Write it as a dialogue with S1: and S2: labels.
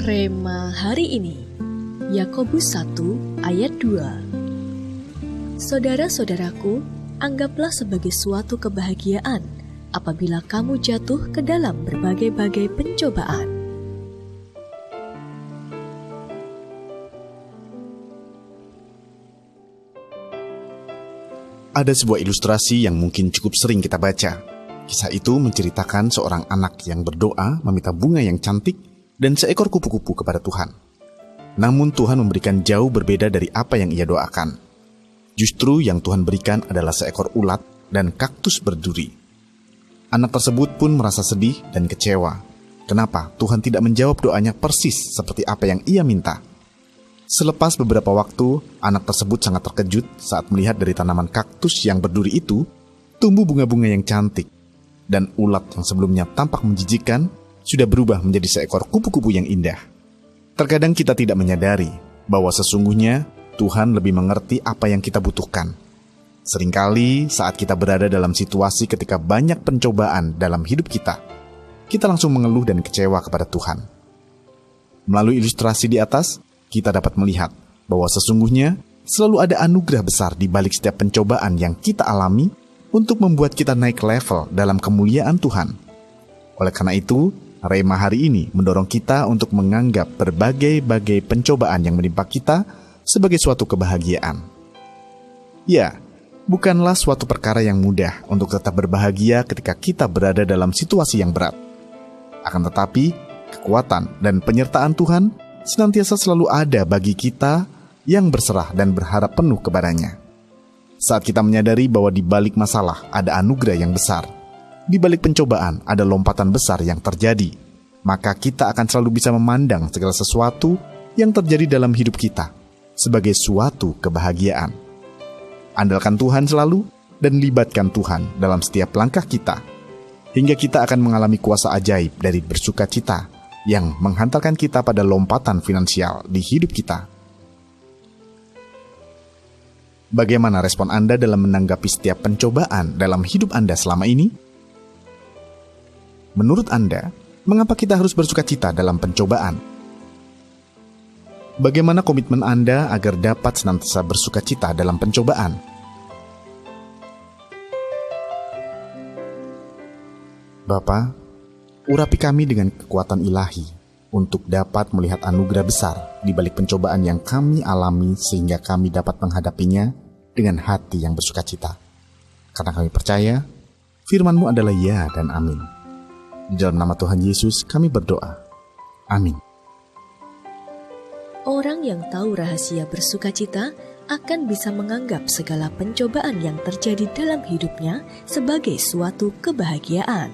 S1: Rema hari ini, Yakobus 1 ayat 2. Saudara-saudaraku, anggaplah sebagai suatu kebahagiaan apabila kamu jatuh ke dalam berbagai-bagai pencobaan.
S2: Ada sebuah ilustrasi yang mungkin cukup sering kita baca. Kisah itu menceritakan seorang anak yang berdoa meminta bunga yang cantik dan seekor kupu-kupu kepada Tuhan. Namun Tuhan memberikan jauh berbeda dari apa yang ia doakan. Justru yang Tuhan berikan adalah seekor ulat dan kaktus berduri. Anak tersebut pun merasa sedih dan kecewa. Kenapa Tuhan tidak menjawab doanya persis seperti apa yang ia minta? Selepas beberapa waktu, anak tersebut sangat terkejut saat melihat dari tanaman kaktus yang berduri itu tumbuh bunga-bunga yang cantik, dan ulat yang sebelumnya tampak menjijikkan sudah berubah menjadi seekor kupu-kupu yang indah. Terkadang kita tidak menyadari bahwa sesungguhnya Tuhan lebih mengerti apa yang kita butuhkan. Seringkali saat kita berada dalam situasi ketika banyak pencobaan dalam hidup kita langsung mengeluh dan kecewa kepada Tuhan. Melalui ilustrasi di atas, kita dapat melihat bahwa sesungguhnya selalu ada anugerah besar di balik setiap pencobaan yang kita alami untuk membuat kita naik level dalam kemuliaan Tuhan. Oleh karena itu, Rema hari ini mendorong kita untuk menganggap berbagai-bagai pencobaan yang menimpa kita sebagai suatu kebahagiaan. Ya, bukanlah suatu perkara yang mudah untuk tetap berbahagia ketika kita berada dalam situasi yang berat. Akan tetapi, kekuatan dan penyertaan Tuhan senantiasa selalu ada bagi kita yang berserah dan berharap penuh kepadanya. Saat kita menyadari bahwa di balik masalah ada anugerah yang besar, di balik pencobaan ada lompatan besar yang terjadi, maka kita akan selalu bisa memandang segala sesuatu yang terjadi dalam hidup kita sebagai suatu kebahagiaan. Andalkan Tuhan selalu dan libatkan Tuhan dalam setiap langkah kita, hingga kita akan mengalami kuasa ajaib dari bersukacita yang menghantarkan kita pada lompatan finansial di hidup kita. Bagaimana respon Anda dalam menanggapi setiap pencobaan dalam hidup Anda selama ini? Menurut Anda, mengapa kita harus bersukacita dalam pencobaan? Bagaimana komitmen Anda agar dapat senantiasa bersukacita dalam pencobaan? Bapa, urapi kami dengan kekuatan ilahi untuk dapat melihat anugerah besar di balik pencobaan yang kami alami sehingga kami dapat menghadapinya dengan hati yang bersukacita. Karena kami percaya, firman-Mu adalah ya dan amin. Di dalam nama Tuhan Yesus kami berdoa. Amin.
S1: Orang yang tahu rahasia bersukacita akan bisa menganggap segala pencobaan yang terjadi dalam hidupnya sebagai suatu kebahagiaan.